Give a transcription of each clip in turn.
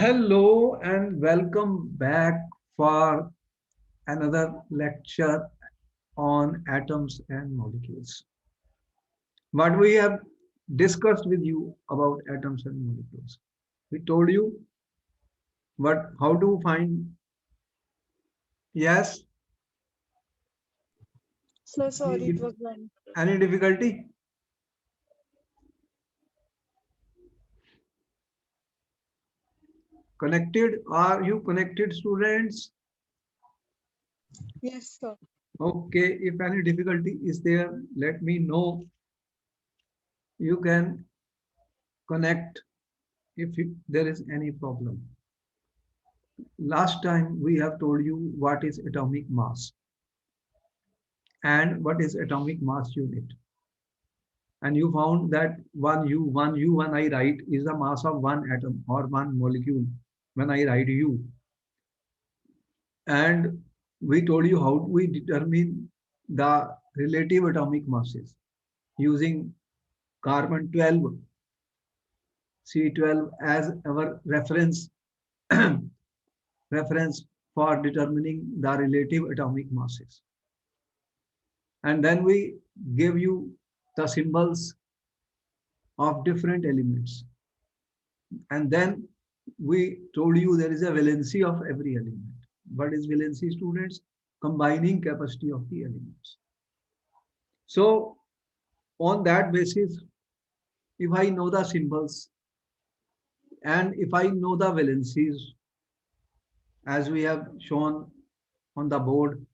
Hello and welcome back for another lecture on atoms and molecules. What we have discussed with you about atoms and molecules. We told you how to find, yes, So sorry, it was blank. any difficulty? Connected? Are you connected, students? Yes, sir. Okay, if any difficulty is there, let me know. You can connect if there is any problem. Last time we have told you what is atomic mass and what is atomic mass unit. And you found that 1U when I write is the mass of one atom or one molecule when I write U. And we told you how we determine the relative atomic masses using carbon 12, C12 as our reference for determining the relative atomic masses. And then we give you the symbols of different elements. And then we told you there is a valency of every element. What is valency, students? Combining capacity of the elements. So on that basis, if I know the symbols and if I know the valencies, as we have shown on the board,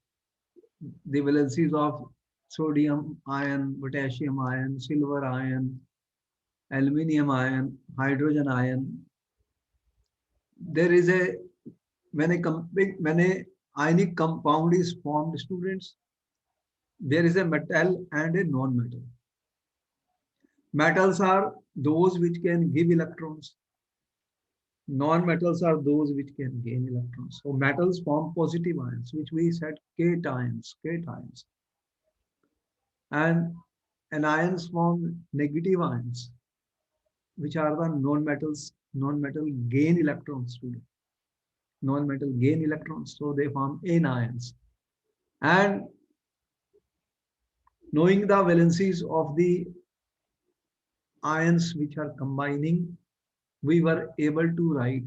the valencies of sodium ion, potassium ion, silver ion, aluminium ion, hydrogen ion. There is a when a ionic compound is formed, students, there is a metal and a non-metal. Metals are those which can give electrons. Non-metals are those which can gain electrons. So metals form positive ions, which we said cations, and anions form negative ions, which are the non-metals. Non-metal gain electrons. Non-metal gain electrons, so they form anions. And knowing the valencies of the ions which are combining, we were able to write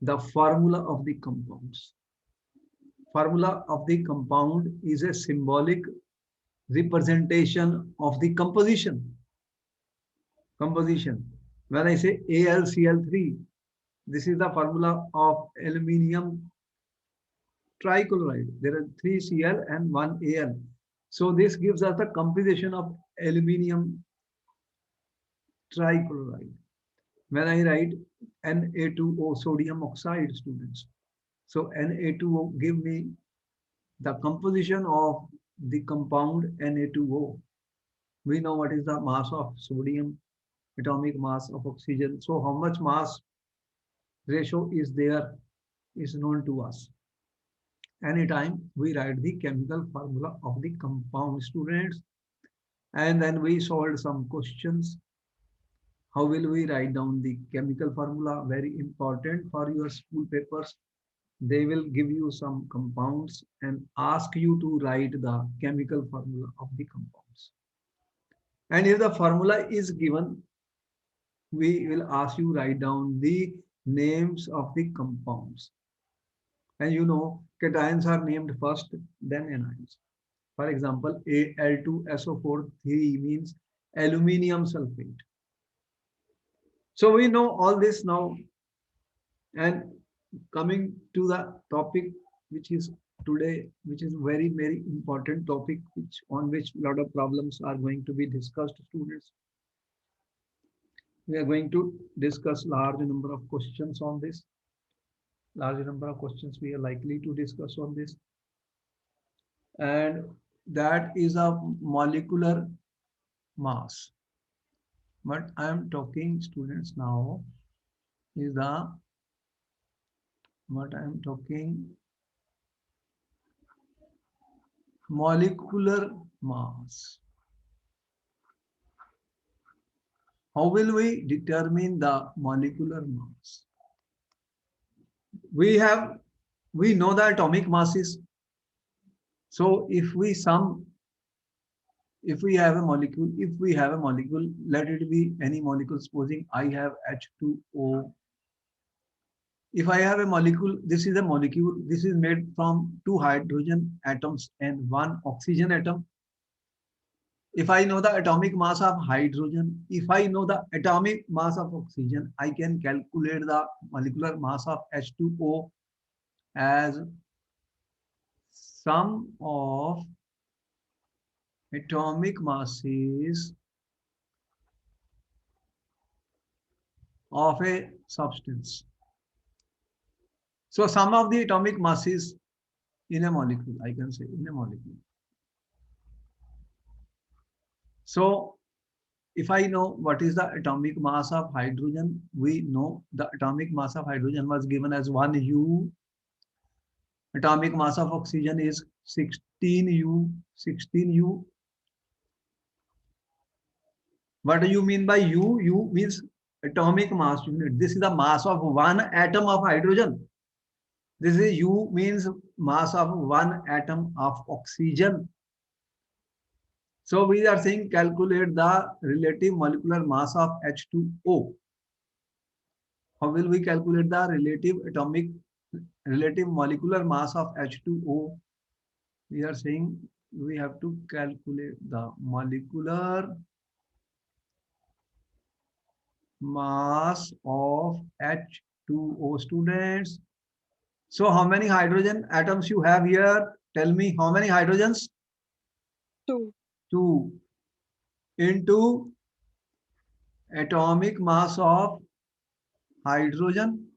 the formula of the compounds. Formula of the compound is a symbolic representation of the composition. Composition. When I say AlCl3, this is the formula of aluminium trichloride. There are 3 Cl and 1 Al. So this gives us the composition of aluminium trichloride. When I write Na2O sodium oxide, students. So Na2O give me the composition of the compound Na2O. We know what is the mass of sodium, atomic mass of oxygen. So how much mass ratio is there is known to us. Anytime we write the chemical formula of the compound, students, and then we solved some questions. How will we write down the chemical formula? Very important for your school papers. They will give you some compounds and ask you to write the chemical formula of the compounds. And if the formula is given, we will ask you write down the names of the compounds. And you know, cations are named first, then anions. For example, Al2SO4 3 means aluminium sulfate. So we know all this now. And coming to the topic which is today, which is very important topic, which on which a lot of problems are going to be discussed, students. We are going to discuss large number of questions on this. Large number of questions we are likely to discuss on this. And that is a molecular mass. What I am talking, students, now is the what I am talking molecular mass. How will we determine the molecular mass? we have, we know the atomic masses. So if we have a molecule, let it be any molecule. Supposing I have H2O. If I have a molecule, this is a molecule. This is made from two hydrogen atoms and one oxygen atom. If I know the atomic mass of hydrogen, if I know the atomic mass of oxygen, I can calculate the molecular mass of H2O as sum of atomic masses of a substance. So sum of the atomic masses in a molecule, I can say in a molecule. So if I know what is the atomic mass of hydrogen, we know the atomic mass of hydrogen was given as 1U. Atomic mass of oxygen is 16U. 16U. What do you mean by U? U means atomic mass unit. This is the mass of one atom of hydrogen. This is U means mass of one atom of oxygen. So we are saying calculate the relative molecular mass of H2O. How will we calculate the relative molecular mass of H2O? We are saying we have to calculate the molecular mass of H2O, students. So how many hydrogen atoms you have here? Tell me how many hydrogens? 2. 2 into atomic mass of hydrogen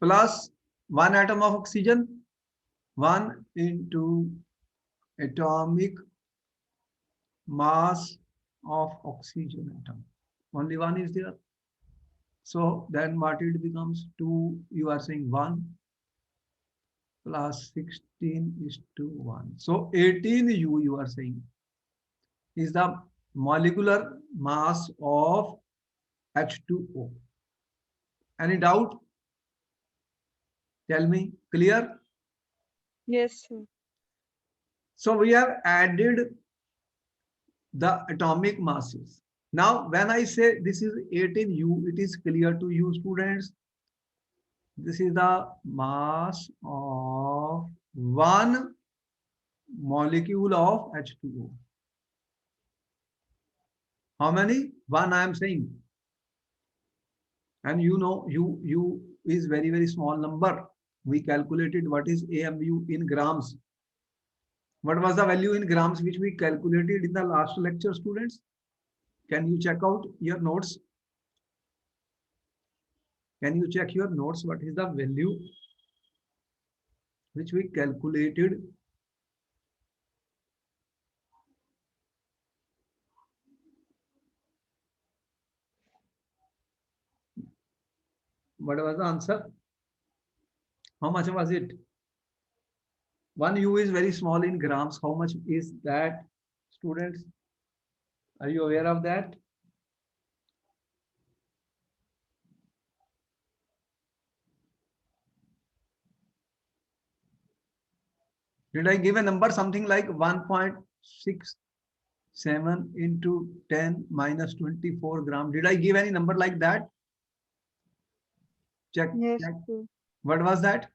plus one atom of oxygen, 1 into atomic mass of oxygen atom. Only one is there. So then what it becomes? 2, you are saying 1 plus 16 is to 1. So 18U you are saying is the molecular mass of H2O. Any doubt? Tell me, clear? Yes, sir. So we have added the atomic masses. Now, when I say this is 18U, it is clear to you, students. This is the mass of one molecule of H2O. How many? One I am saying. And you know, U is very small number. We calculated what is AMU in grams. What was the value in grams which we calculated in the last lecture, students? Can you check out your notes? Can you check your notes? What is the value which we calculated? What was the answer? How much was it? One U is very small in grams. How much is that, students? Are you aware of that? Did I give a number something like 1.67 into 10 minus 24 gram? Did I give any number like that? Check, Yes, check. sir. What was that?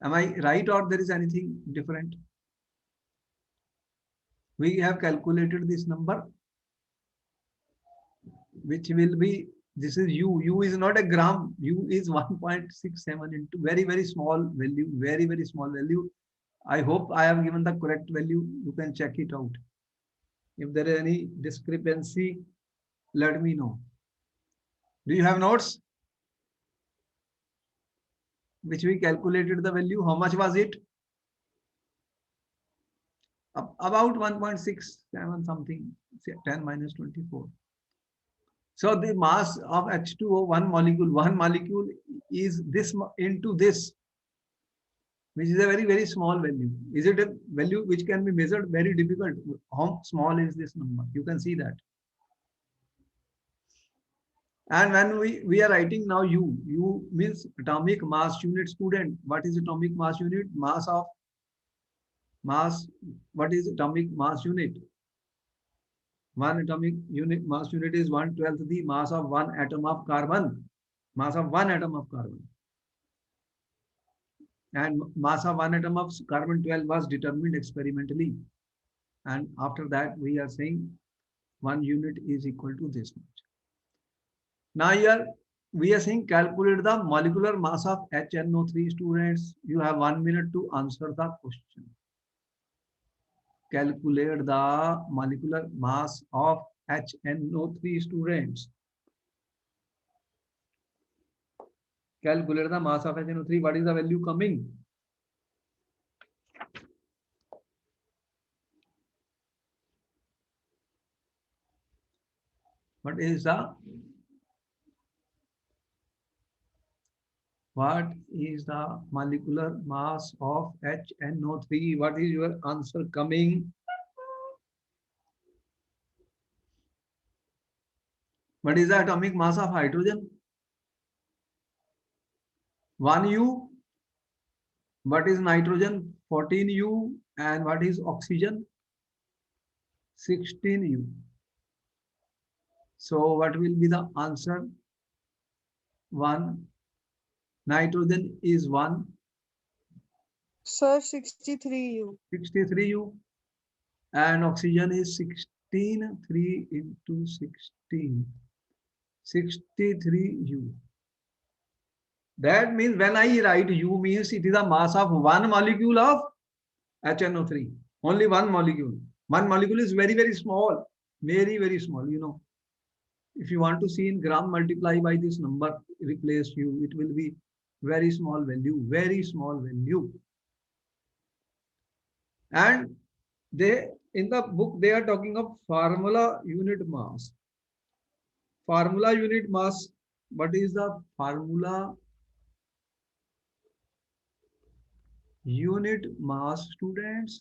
Am I right or there is anything different? We have calculated this number, which will be, this is U. U is not a gram. U is 1.67 into very small value, very small value. I hope I have given the correct value. You can check it out. If there is any discrepancy, let me know. Do you have notes? Which we calculated the value. How much was it? About 1.67 something, 10 minus 24. So the mass of H2O, one molecule is this into this, which is a very small value. Is it a value which can be measured? Very difficult. How small is this number? You can see that. And when we are writing now U means atomic mass unit. Student, what is atomic mass unit? Mass of mass. What is atomic mass unit? One atomic unit mass unit is 1/12 the mass of one atom of carbon. Mass of one atom of carbon. And mass of one atom of carbon 12 was determined experimentally. And after that, we are saying 1 unit is equal to this much. Now here we are saying calculate the molecular mass of HNO3. Students, you have 1 minute to answer the question. Calculate the molecular mass of HNO3. Students, calculate the mass of HNO3. What is the value coming? What is the molecular mass of HNO3? What is your answer coming? What is the atomic mass of hydrogen? 1U. What is nitrogen? 14U. And what is oxygen? 16U. So what will be the answer? 1. Nitrogen is 1. Sir, 63U. 63U. And oxygen is 16. 3 into 16. 63U. That means when I write U means it is the mass of one molecule of HNO3. Only one molecule. One molecule is very, very small. Very, very small, you know. If you want to see in gram, multiply by this number, replace U. It will be very small value, very small value. And they, in the book, they are talking of formula unit mass. Formula unit mass. What is the formula unit mass, students?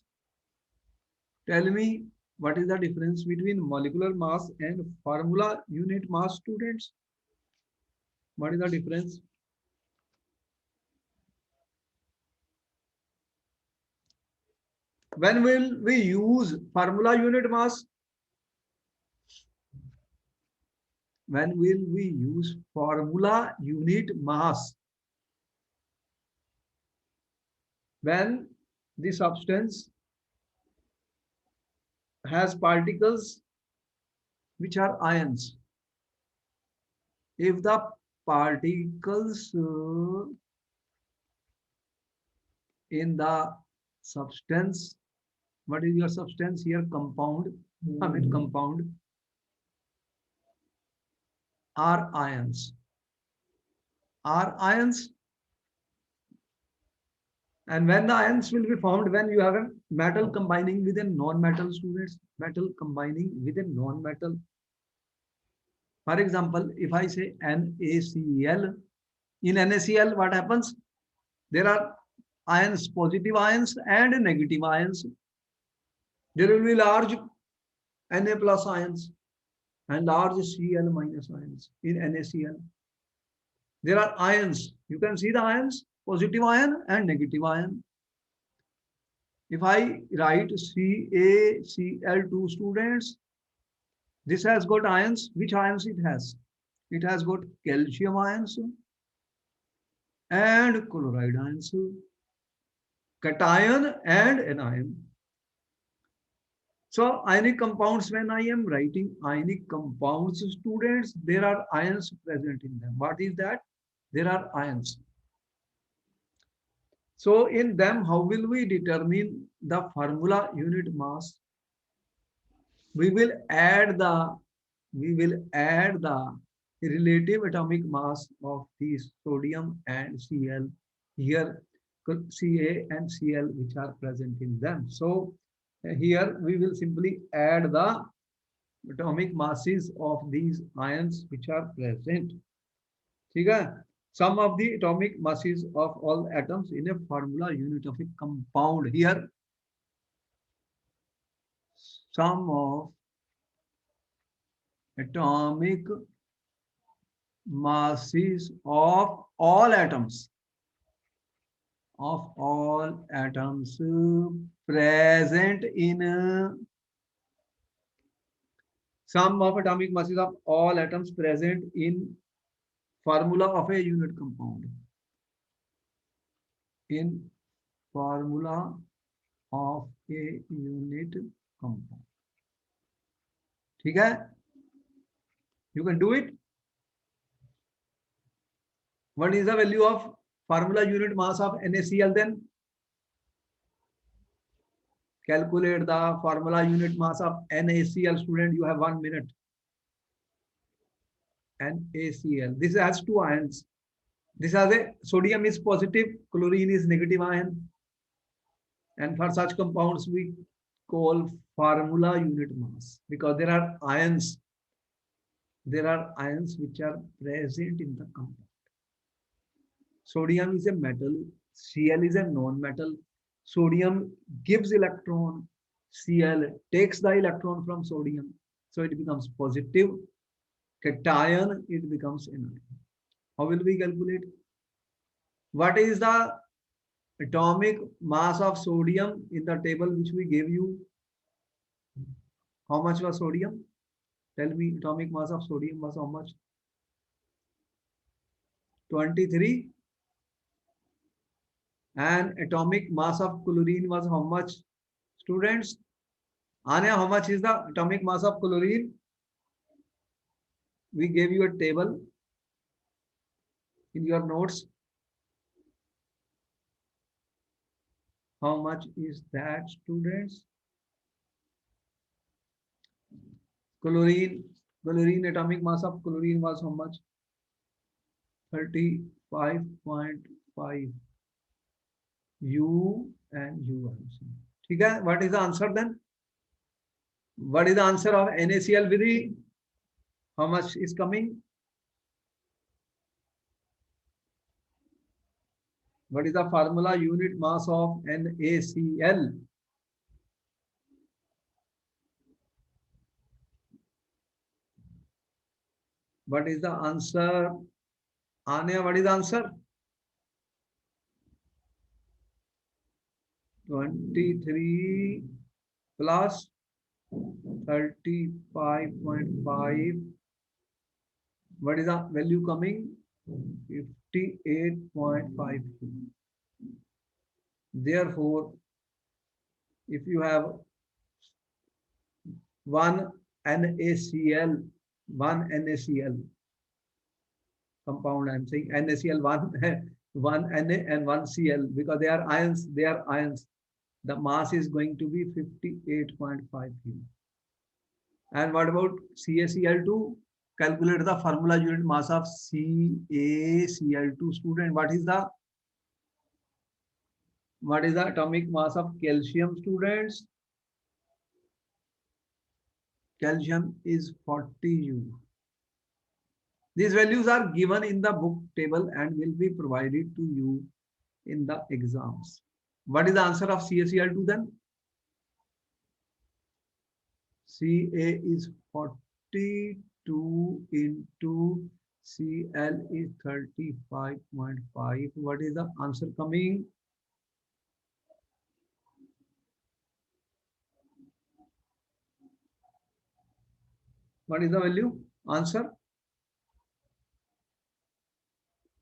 Tell me what is the difference between molecular mass and formula unit mass, students? What is the difference? When will we use formula unit mass? When will we use formula unit mass? When the substance has particles which are ions. If the particles in the substance, what is your substance here? Compound. I mean compound are ions. Are ions. And when the ions will be formed, when you have a metal combining with a non-metal, students, metal combining with a non-metal. For example, if I say NaCl, in NaCl, what happens? There are ions, positive ions and negative ions. There will be large Na plus ions and large Cl minus ions in NaCl. There are ions. You can see the ions, positive ion and negative ion. If I write CaCl2, students, this has got ions. Which ions it has? It has got calcium ions and chloride ions, cation and anion. So ionic compounds, when I am writing ionic compounds, students, there are ions present in them. What is that? There are ions. So in them, how will we determine the formula unit mass? We will add the relative atomic mass of these sodium and Cl here, Ca and Cl, which are present in them. So here we will simply add the atomic masses of these ions which are present. Okay? Sum of the atomic masses of all atoms in a formula unit of a compound. Here, sum of atomic masses of all atoms present in sum of atomic masses of all atoms present in formula of a unit compound. In formula of a unit compound. ठीक है? You can do it. What is the value of formula unit mass of NaCl then? Calculate the formula unit mass of NaCl. Student, you have 1 minute. NaCl. This has two ions. This has a sodium is positive, chlorine is negative ion. And for such compounds, we call formula unit mass because there are ions. There are ions which are present in the compound. Sodium is a metal, Cl is a non-metal. Sodium gives electron, Cl takes the electron from sodium. So it becomes positive. Cation, it becomes anion. How will we calculate? What is the atomic mass of sodium in the table which we gave you? How much was sodium? Tell me, atomic mass of sodium was how much? 23. And atomic mass of chlorine was how much? Students, Anya, how much is the atomic mass of chlorine? We gave you a table in your notes. How much is that, students? Chlorine atomic mass of chlorine was how much? 35.5. U and U. Okay, what is the answer then? What is the answer of NaCl, Vidhi? How much is coming? What is the formula unit mass of NaCl? What is the answer? Anya, what is the answer? 23 plus 35.5. What is the value coming? 58.5. Therefore, if you have one NaCl, compound, I'm saying NaCl one Na and one Cl because they are ions. The mass is going to be 58.5 kilo. And what about CaCl2? Calculate the formula unit mass of CaCl2. Student, what is the atomic mass of calcium, students? Calcium is 40 U. These values are given in the book table and will be provided to you in the exams. What is the answer of CaCl2 then? Ca is 42 into Cl is 35.5. What is the answer coming? What is the value? Answer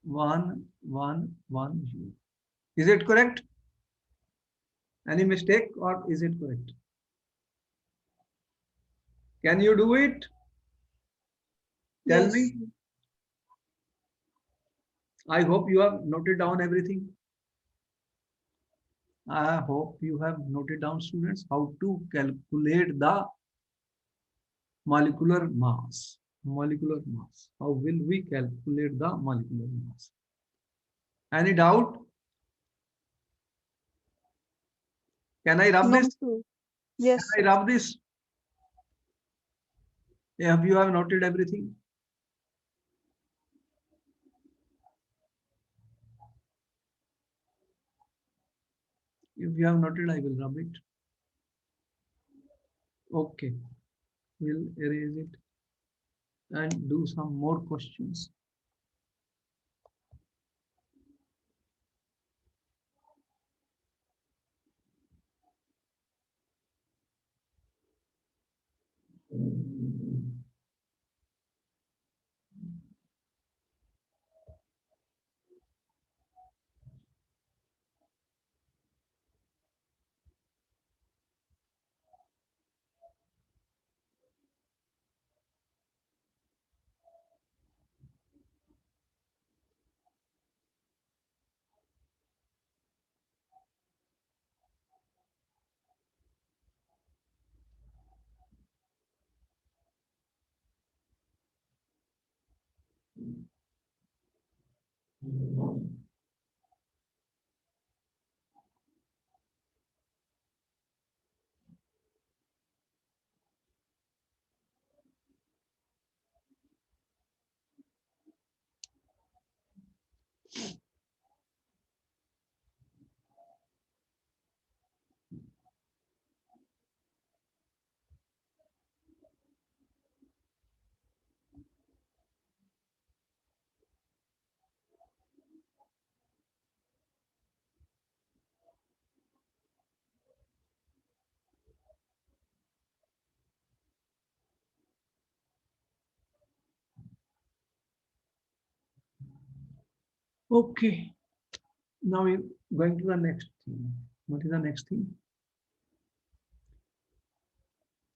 111 U. Is it correct? Any mistake or is it correct? Can you do it? Tell Yes. me. I hope you have noted down everything. I hope you have noted down, students, how to calculate the molecular mass. Molecular mass. How will we calculate the molecular mass? Any doubt? Can I rub No, this? sir. Can Yes, I sir. rub this? If you have noted everything. If you have noted, I will rub it. Okay. We'll erase it and do some more questions. Okay. Now we're going to the next thing. What is the next thing?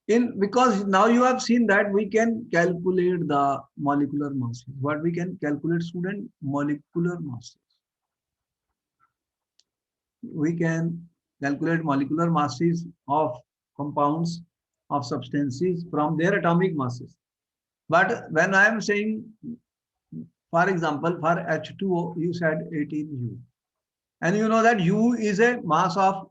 In because now you have seen that we can calculate the molecular masses. What we can calculate, student? Molecular masses. We can calculate molecular masses of compounds, of substances from their atomic masses. But when I am saying, for example, for H2O, you said 18U. And you know that U is a mass of,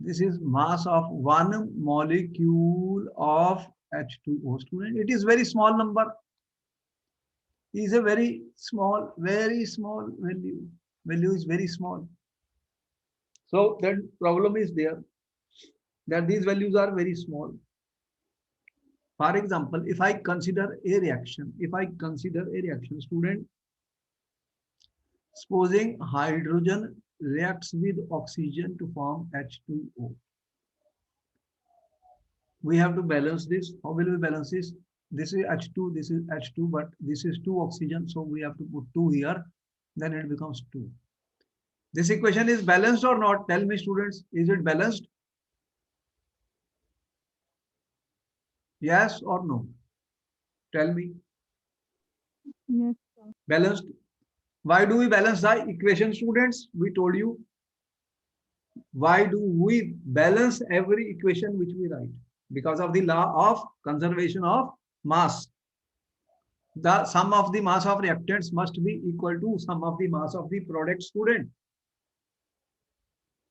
this is mass of one molecule of H2O, student. It is very small number. It is a very small value. Value is very small. So that problem is there, that these values are very small. For example, if I consider a reaction, student, supposing hydrogen reacts with oxygen to form H2O. We have to balance this. How will we balance this? This is H2, this is H2, but this is 2 oxygen, so we have to put 2 here, then it becomes 2. This equation is balanced or not? Tell me, students, is it balanced? Yes or no? Tell me. Yes. Balanced. Why do we balance the equation, students? We told you. Why do we balance every equation which we write? Because of the law of conservation of mass. The sum of the mass of reactants must be equal to sum of the mass of the product, student.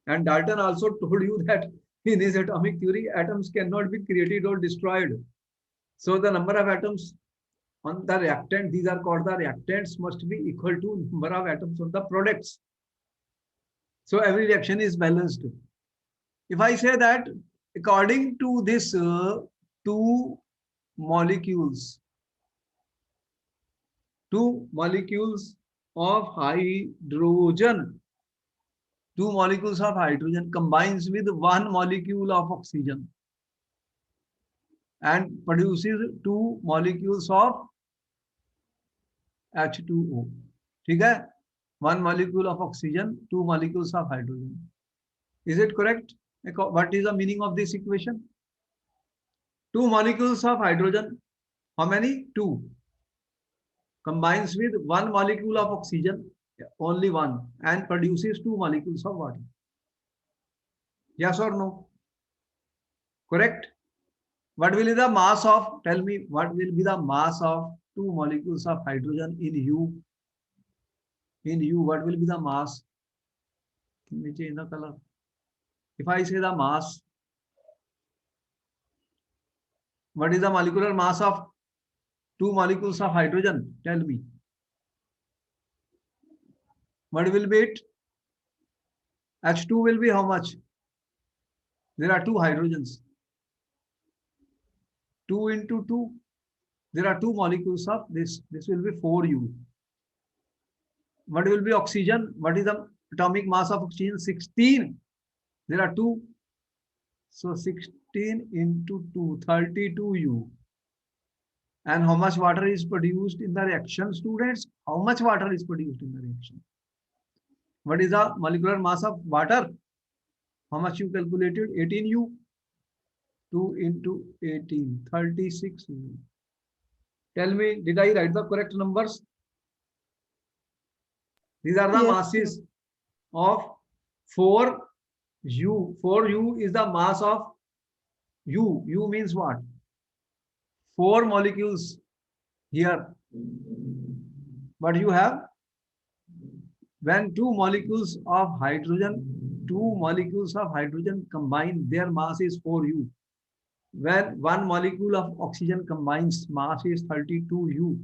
And Dalton also told you that in his atomic theory, atoms cannot be created or destroyed. So the number of atoms on the reactant, these are called the reactants, must be equal to number of atoms on the products. So every reaction is balanced. If I say that according to this two molecules, two molecules of hydrogen, two molecules of hydrogen combines with one molecule of oxygen and produces two molecules of H2O. ठीक है? One molecule of oxygen, two molecules of hydrogen. Is it correct? What is the meaning of this equation? Two molecules of hydrogen. How many? Two. Combines with one molecule of oxygen, only one, and produces two molecules of water. Yes or no? Correct? What will be the mass of, tell me, what will be the mass of two molecules of hydrogen in U? In U, what will be the mass? Let me change the color. If I say the mass, what is the molecular mass of two molecules of hydrogen? Tell me. What will be it? H2 will be how much? There are two hydrogens. 2 into 2. There are two molecules of this. This will be 4U. What will be oxygen? What is the atomic mass of oxygen? 16. There are two. So 16 into 2, 32 U. And how much water is produced in the reaction, students? How much water is produced in the reaction? What is the molecular mass of water? How much you calculated? 18 U. 2 into 18, 36 U. Tell me, did I write the correct numbers? These are the Yes, sir. masses of 4U. 4U is the mass of U. U means what? 4 molecules here. But you have when two molecules of hydrogen combine, their mass is 4U. When one molecule of oxygen combines, mass is 32U.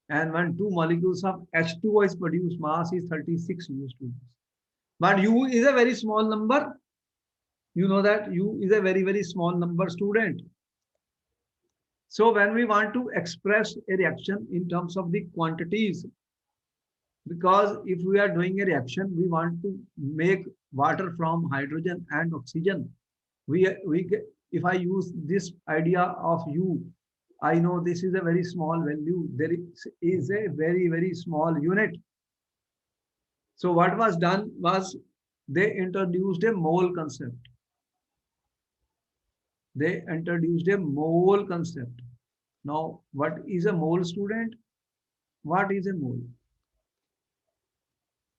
And when two molecules of H2O is produced, mass is 36U, students. But U is a very small number. You know that U is a very, very small number, student. So when we want to express a reaction in terms of the quantities, because if we are doing a reaction, we want to make water from hydrogen and oxygen. We if I use this idea of U, I know this is a very small value. There is a very, very small unit. So what was done was they introduced a mole concept. They introduced a mole concept. Now, what is a mole, student? What is a mole?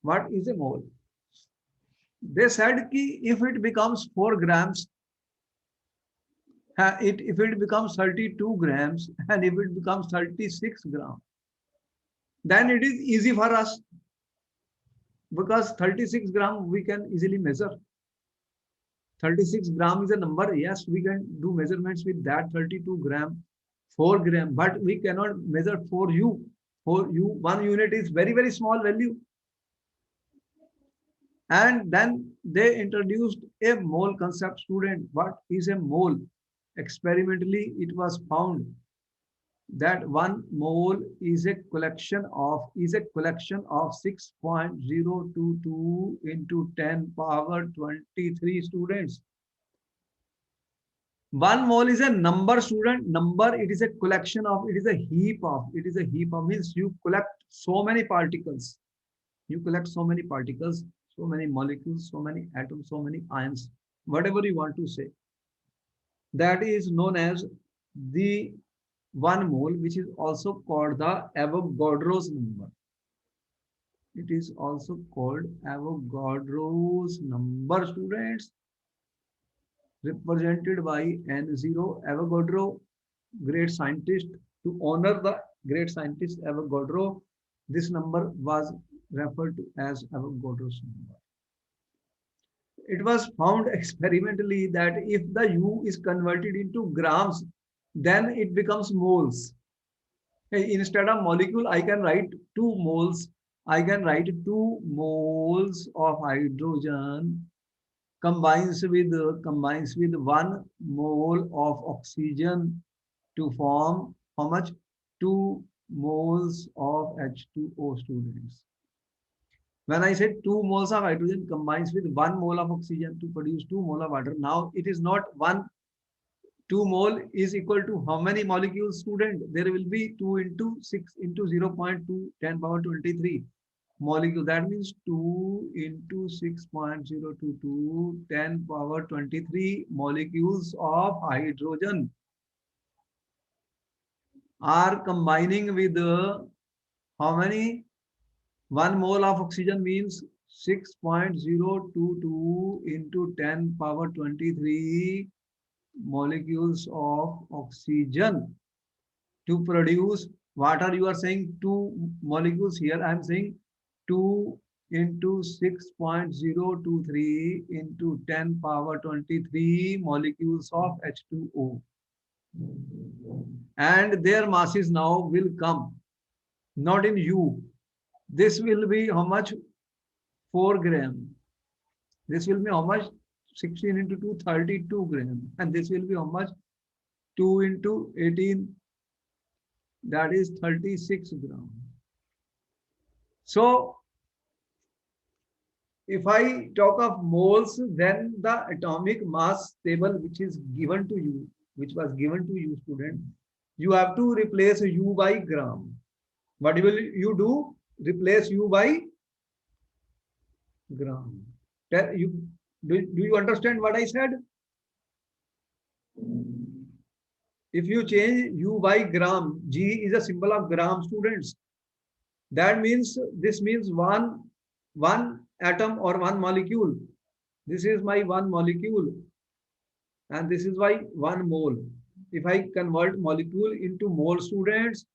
What is a mole? They said ki if it becomes 4 grams, if it becomes 32 grams, and if it becomes 36 grams, then it is easy for us because 36 gram we can easily measure. 36 gram is a number. Yes, we can do measurements with that 32 gram, 4 gram, but we cannot measure for U. For U, 1 unit is very, very small value. And then they introduced a mole concept, student. What is a mole? Experimentally, it was found that 1 mole is a collection of 6.022 into 10 power 23, students. 1 mole is a number, student. Number, it is a collection of, it is a heap of means you collect so many particles. You collect so many particles, so many molecules, so many atoms, so many ions, whatever you want to say. That is known as the 1 mole, which is also called the Avogadro's number. It is also called Avogadro's number, students, represented by N0. Avogadro, great scientist. To honor the great scientist Avogadro, this number was referred to as Avogadro's number. It was found experimentally that if the U is converted into grams, then it becomes moles. Instead of molecule, I can write 2 moles. I can write 2 moles of hydrogen combines with 1 mole of oxygen to form how much? 2 moles of H2O, students. When I said 2 moles of hydrogen combines with 1 mole of oxygen to produce 2 mole of water, now it is not 2 mole is equal to how many molecules, student? There will be 2 into 6 into 0.2 10 power 23 molecule. That means 2 into 6.022 10 power 23 molecules of hydrogen are combining with how many? 1 mole of oxygen means 6.022 into 10 power 23 molecules of oxygen to produce water. You are saying 2 molecules. Here I am saying 2 into 6.023 into 10 power 23 molecules of H2O. And their masses now will come not in U. This will be how much? 4 gram. This will be how much? 16 into 2, 32 gram. And this will be how much? 2 into 18, that is 36 gram. So if I talk of moles, then the atomic mass table which is given to you, which was given to you student, you have to replace u by gram. What will you do? Replace u by gram. Do you understand what I said? If you change u by gram, G is a symbol of gram, students. That means this means one atom or one molecule. This is my one molecule, and this is why 1 mole. If I convert molecule into mole, students,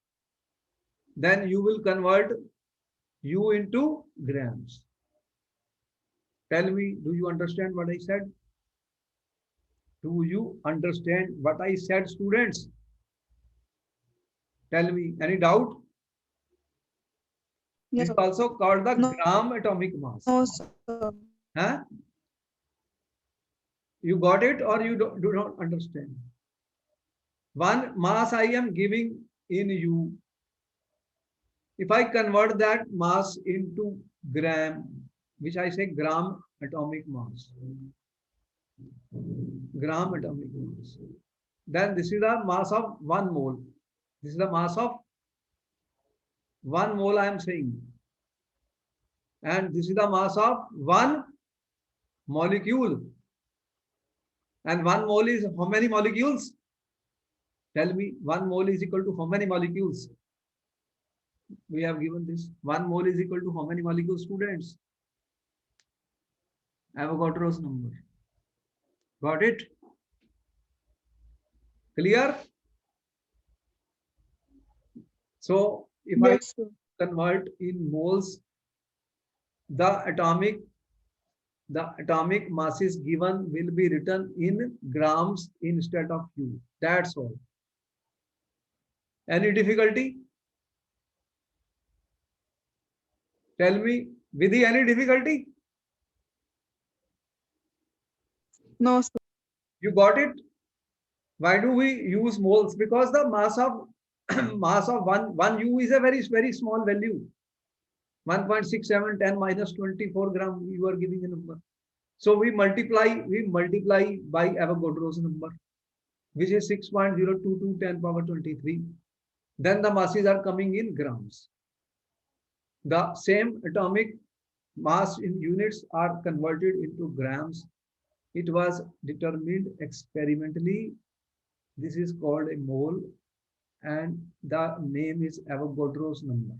then you will convert u into grams. Tell me, do you understand what I said? Do you understand what I said, students? Tell me, any doubt? This is also called the gram atomic mass. No, sir. Huh? You got it or you do not understand? One mass I am giving in U. If I convert that mass into gram, which I say gram atomic mass, gram atomic mass, then this is the mass of 1 mole. This is the mass of 1 mole I am saying. And this is the mass of 1 molecule. And 1 mole is how many molecules? Tell me, 1 mole is equal to how many molecules? We have given this. 1 mole is equal to how many molecules, students? Avogadro's number. Got it? Clear? So if I Yes, sir. convert in moles, the atomic masses given will be written in grams instead of U. That's all. Any difficulty? Tell me, Vidhi, any difficulty? No, sir. You got it? Why do we use moles? Because the mass of mass of one U is a very small value. 1.6710 minus 24 gram. You are giving a number. So we multiply by Avogadro's number, which is 6.022 10 power 23. Then the masses are coming in grams. The same atomic mass in units are converted into grams. It was determined experimentally. This is called a mole, and the name is Avogadro's number,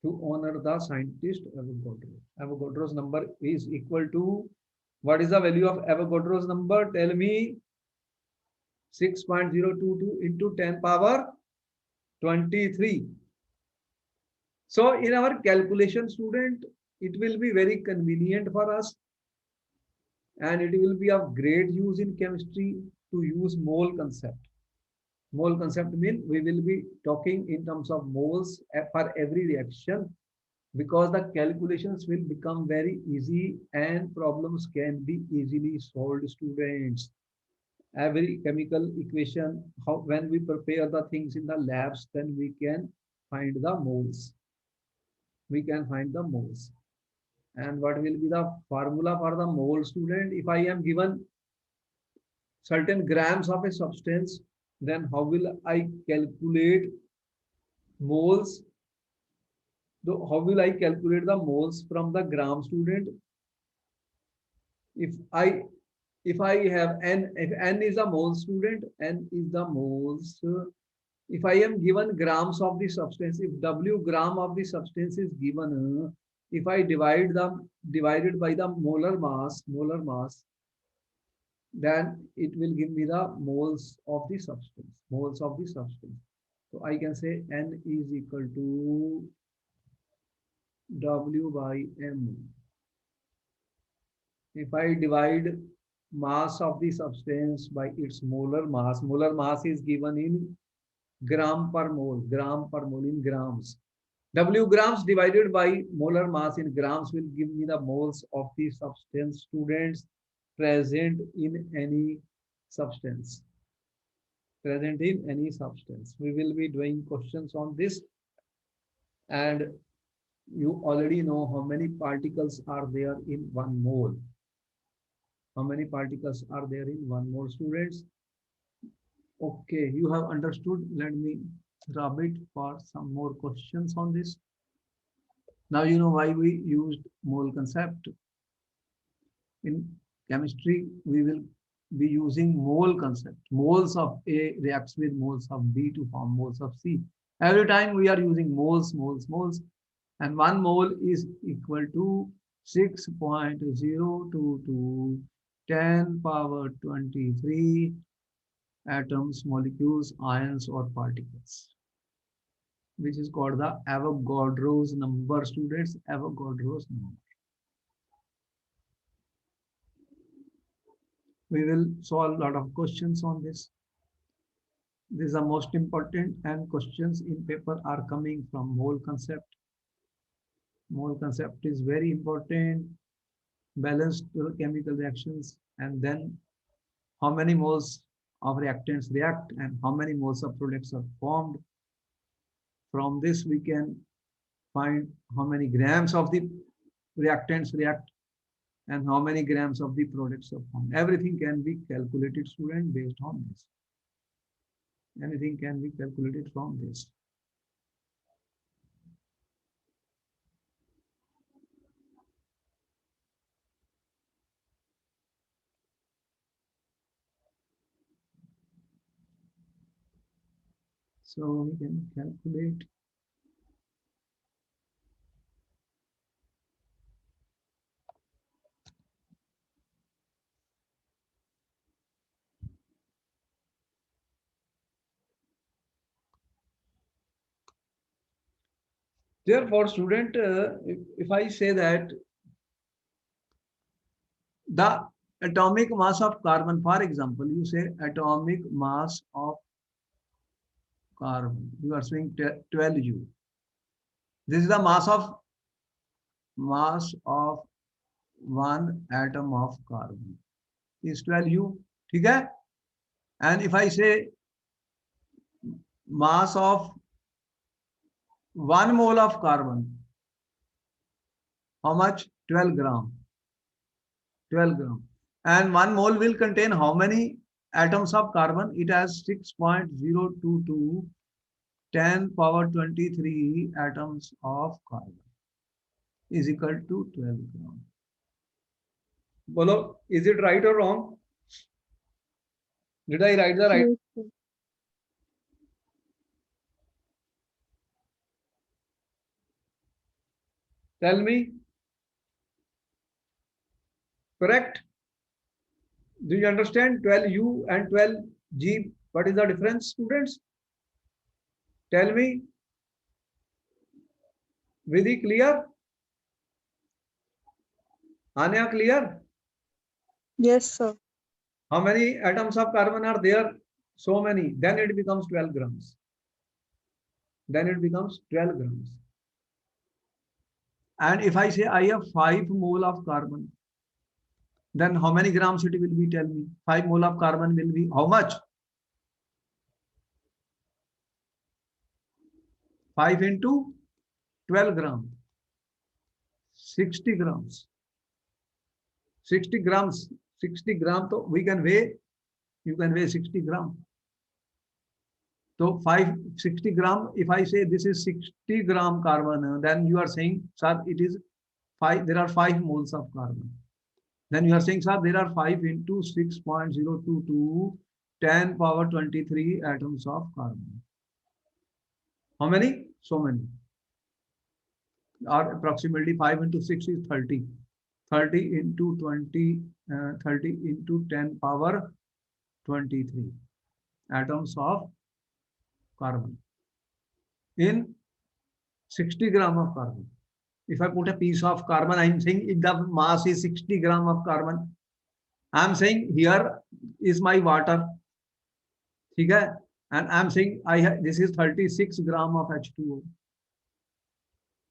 to honor the scientist Avogadro. Avogadro's number is equal to, what is the value of Avogadro's number? Tell me. 6.022 into 10 power 23. So in our calculation, student, it will be very convenient for us, and it will be of great use in chemistry to use mole concept. Mole concept means we will be talking in terms of moles for every reaction, because the calculations will become very easy and problems can be easily solved, students. Every chemical equation, how when we prepare the things in the labs, then we can find the moles. We can find the moles. And what will be the formula for the mole, student? If I am given certain grams of a substance, then how will I calculate moles? So how will I calculate the moles from the gram, student? If I have n, if n is a mole, student, n is the moles. If I am given grams of the substance, if W gram of the substance is given, if I divided by the molar mass, then it will give me the moles of the substance, So I can say N is equal to W by M. If I divide mass of the substance by its molar mass is given in gram per mole in grams. W grams divided by molar mass in grams will give me the moles of the substance, students, present in any substance. Present in any substance. We will be doing questions on this, and You already know how many particles are there in 1 mole. How many particles are there in 1 mole, students? Okay, you have understood. Let me rub it for some more questions on this. Now you know why we used mole concept. In chemistry, we will be using mole concept. Moles of A reacts with moles of B to form moles of C. Every time we are using moles, moles, moles, and 1 mole is equal to 6.022 10 power 23 atoms, molecules, ions, or particles, which is called the Avogadro's number, students. Avogadro's number. We will solve a lot of questions on this. These are most important, and questions in paper are coming from mole concept. Mole concept is very important. Balanced chemical reactions, and then how many moles of reactants react and how many moles of products are formed. From this, we can find how many grams of the reactants react and how many grams of the products are formed. Everything can be calculated, student, based on this. Anything can be calculated from this. So we can calculate. Therefore, student, if I say that the atomic mass of carbon, for example, you say atomic mass of carbon, you are saying 12U. This is the mass of one atom of carbon is 12U. Okay? And if I say mass of 1 mole of carbon, how much? 12 gram. 12 gram. And 1 mole will contain how many atoms of carbon? It has 6.022 10 power 23 atoms of carbon is equal to 12 gram. Bolo, is it right or wrong? Did I write the right? Yes, sir. Tell me. Correct? Do you understand 12U and 12G? What is the difference, students? Tell me. Vidhi, clear? Anya, clear? Yes, sir. How many atoms of carbon are there? So many. Then it becomes 12 grams. Then it becomes 12 grams. And if I say I have 5 mole of carbon, then how many grams it will be? Tell me. 5 mole of carbon will be how much? 5 into 12 grams. 60 grams. 60 grams. 60 gram, so we can weigh. You can weigh 60 gram. So 60 gram, if I say this is 60 gram carbon, then you are saying, sir, it is 5, there are 5 moles of carbon. Then you are saying, sir, there are 5 into 6.022 10 power 23 atoms of carbon. How many? So many. Or approximately 5 into 6 is 30. 30 into 20, 30 into 10 power 23 atoms of carbon in 60 gram of carbon. If I put a piece of carbon, I'm saying if the mass is 60 gram of carbon, I'm saying here is my water. Okay? And I'm saying this is 36 gram of H2O.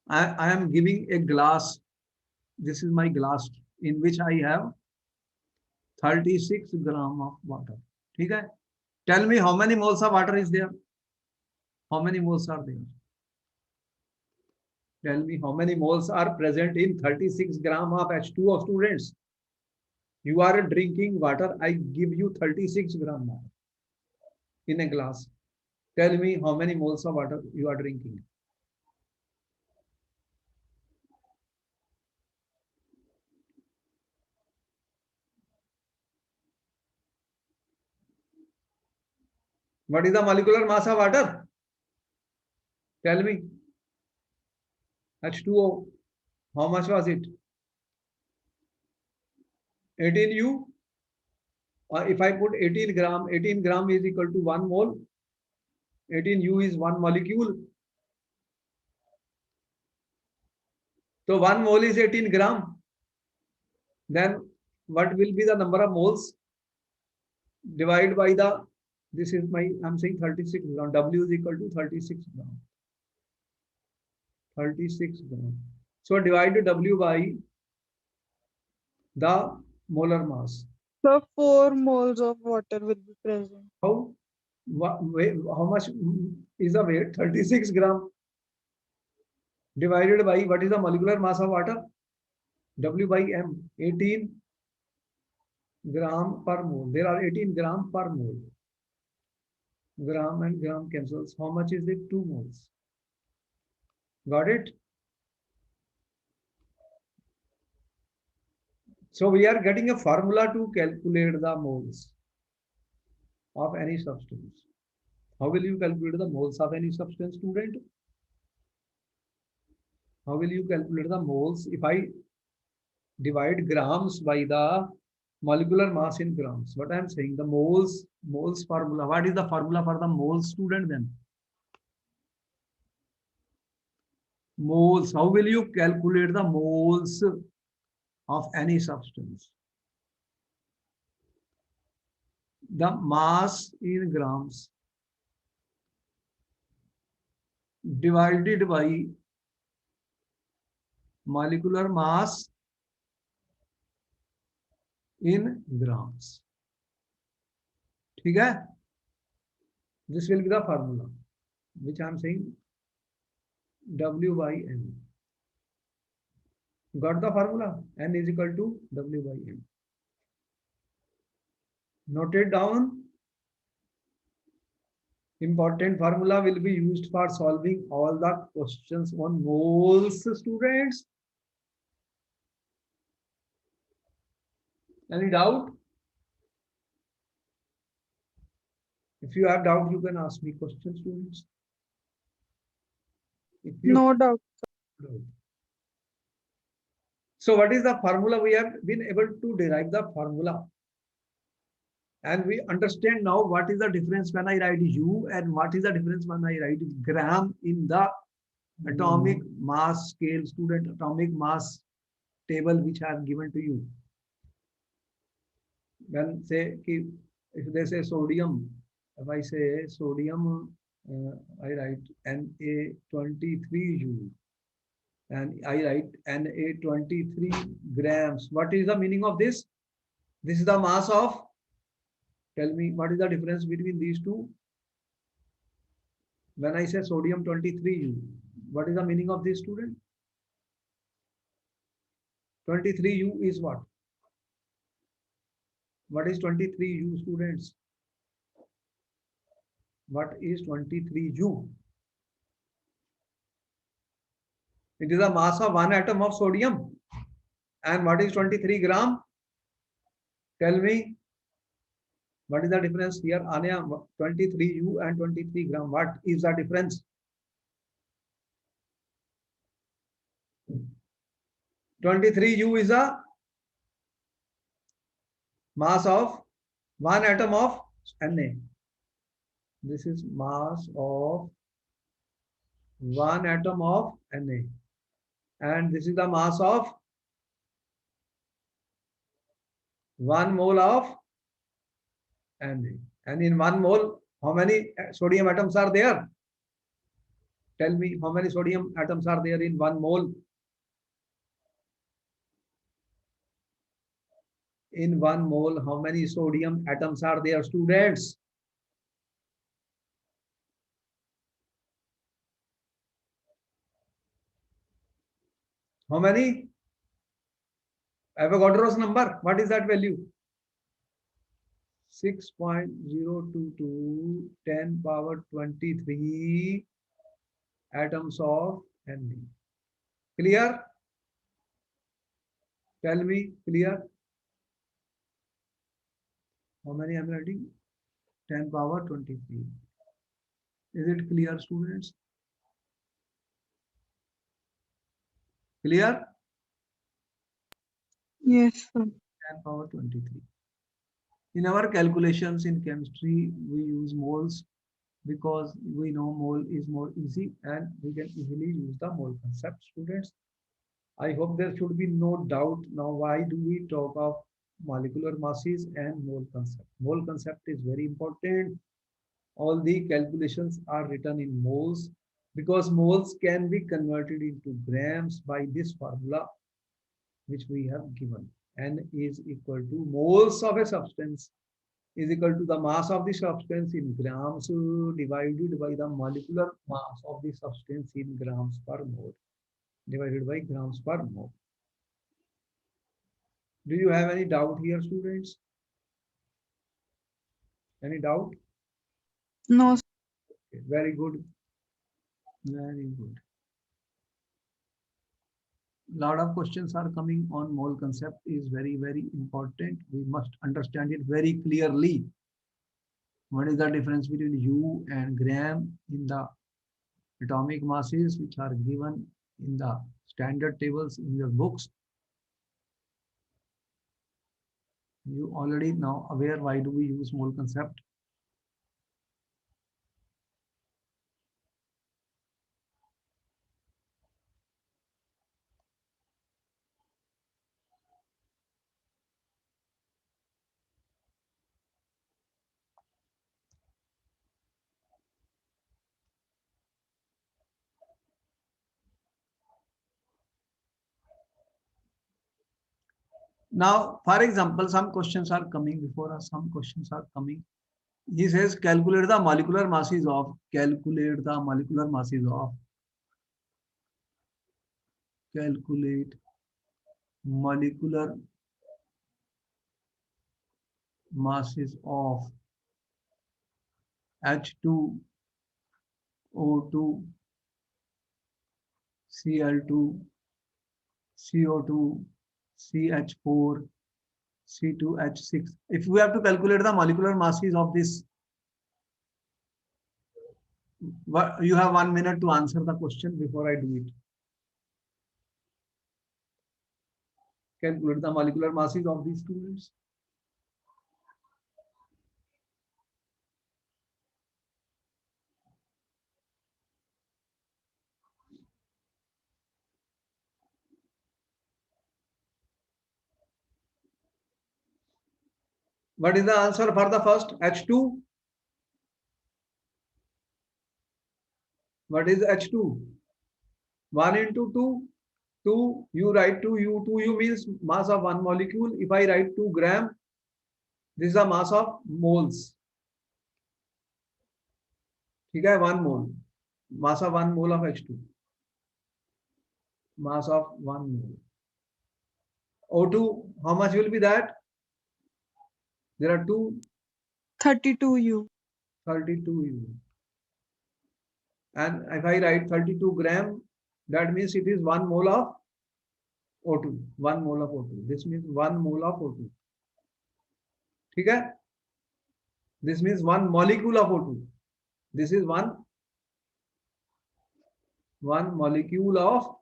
I am giving a glass. This is my glass in which I have 36 gram of water. Okay? Tell me how many moles of water is there? How many moles are there? Tell me how many moles are present in 36 gram of H2O, students. You are drinking water. I give you 36 gram water in a glass. Tell me how many moles of water you are drinking. What is the molecular mass of water? Tell me. H2O. How much was it? 18U. If I put 18 gram is equal to 1 mole. 18U is 1 molecule. So 1 mole is 18 gram. Then what will be the number of moles? Divide by the, this is my, I'm saying 36 gram. W is equal to 36 gram. 36 gram. So divide W by the molar mass. So 4 moles of water will be present. How? How much is the weight? 36 gram divided by what is the molecular mass of water? W by M. 18 gram per mole. There are 18 gram per mole. Gram and gram cancels. How much is it? 2 moles. Got it? So we are getting a formula to calculate the moles of any substance. How will you calculate the moles of any substance, student? How will you calculate the moles? If I divide grams by the molecular mass in grams, what I am saying, the moles formula. What is the formula for the moles, student? Then moles. How will you calculate the moles of any substance? The mass in grams divided by molecular mass in grams. ठीक है? This will be the formula, which I am saying W by N. Got the formula? N is equal to W by M. Note it down. Important formula will be used for solving all the questions on moles, students. Any doubt? If you have doubt, you can ask me questions, students. If you No doubt. So what is the formula? We have been able to derive the formula. And we understand now what is the difference when I write U and what is the difference when I write gram in the atomic mass scale, student, atomic mass table which I have given to you. When say, if they say sodium, if I say sodium, I write Na23U and I write Na23 grams. What is the meaning of this? This is the mass of, tell me what is the difference between these two? When I say sodium 23U, what is the meaning of this, student? 23U is what? What is 23U, students? What is 23U? It is the mass of one atom of sodium. And what is 23 gram? Tell me. What is the difference here? Anya, 23U and 23 gram. What is the difference? 23U is a mass of one atom of Na. This is mass of one atom of Na. And this is the mass of 1 mole of Na. And in 1 mole, how many sodium atoms are there? Tell me how many sodium atoms are there in 1 mole? In 1 mole, how many sodium atoms are there, students? How many? Avogadro's number. What is that value? 6.022 10 power 23 atoms of Na. Clear? Tell me, clear? How many I'm writing? 10 power 23. Is it clear, students? Clear? Yes, sir. 10 power 23. In our calculations in chemistry, we use moles because we know mole is more easy and we can easily use the mole concept, students. I hope there should be no doubt now why do we talk of molecular masses and mole concept. Mole concept is very important. All the calculations are written in moles because moles can be converted into grams by this formula which we have given. N is equal to moles of a substance is equal to the mass of the substance in grams divided by the molecular mass of the substance in grams per mole divided by grams per mole. Do you have any doubt here, students? Any doubt? No, sir. Okay, very good. Very good. Lot of questions are coming on mole concept is very, very important. We must understand it very clearly. What is the difference between U and gram in the atomic masses which are given in the standard tables in your books? You already now aware why do we use mole concept? Now, for example, some questions are coming before us. Some questions are coming. He says calculate the molecular masses of calculate the molecular masses of calculate molecular masses of H2, O2, Cl2, CO2, CH4, C2H6. If we have to calculate the molecular masses of this, you have 1 minute to answer the question before I do it. Calculate the molecular masses of these students. What is the answer for the first H2? What is H2? 1 into 2, 2, you write 2U. 2U means mass of one molecule. If I write 2 gram, this is the mass of moles. ठीक है, 1 mole. Mass of 1 mole of H2. Mass of 1 mole. O2, how much will be that? There are 2, 32U. 32U. And if I write 32 gram, that means it is 1 mole of O2. 1 mole of O2. This means 1 mole of O2. ठीक है? This means 1 molecule of O2. This is one molecule of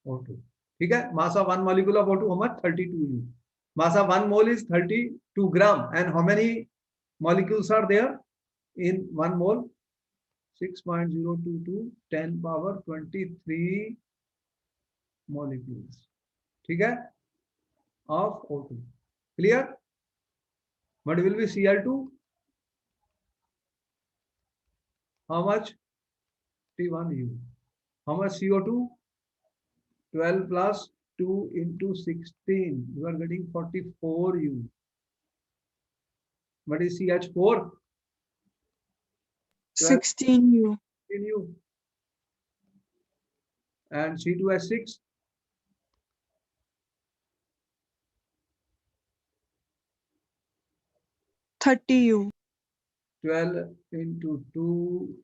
O2. ठीक है? Mass of 1 molecule of O2, how much? 32U. Mass of 1 mole is 32 gram. And how many molecules are there in 1 mole? 6.022 10 power 23 molecules. ठीक है? Of O2. Clear? What will be Cl2? How much? 31U. How much CO2? 12 plus 2 into 16. You are getting 44U. What is CH4? 16U. 16U. And C2H6? 30U. 12 into 2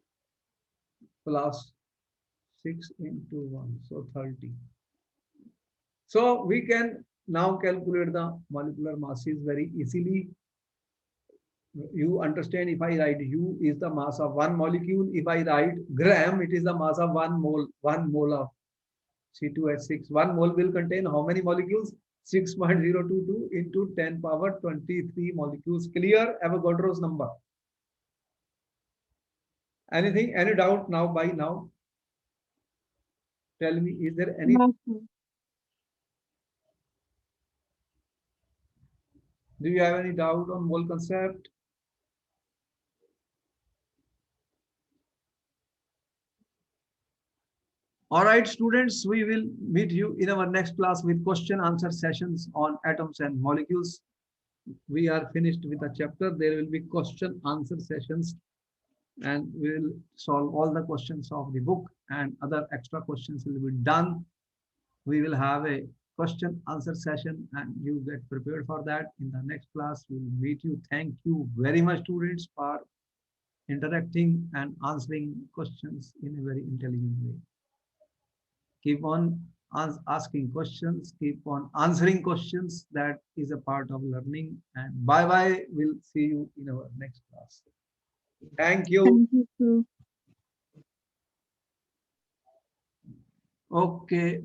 plus 6 into 1, so 30. So we can now calculate the molecular masses very easily. You understand, if I write U is the mass of one molecule, if I write gram, it is the mass of 1 mole of C2H6. 1 mole will contain how many molecules? 6.022 into 10 power 23 molecules. Clear Avogadro's number? Anything, any doubt now by now? Tell me, is there any? No, sir. Do you have any doubt on mole concept? All right, students, we will meet you in our next class with question answer sessions on atoms and molecules. We are finished with the chapter. There will be question answer sessions and we will solve all the questions of the book and other extra questions will be done. We will have a question answer session and you get prepared for that. In the next class, we will meet you. Thank you very much, students, for interacting and answering questions in a very intelligent way. Keep on asking questions, keep on answering questions. That is a part of learning. And bye bye. We'll see you in our next class. Thank you. Thank you, sir. Okay.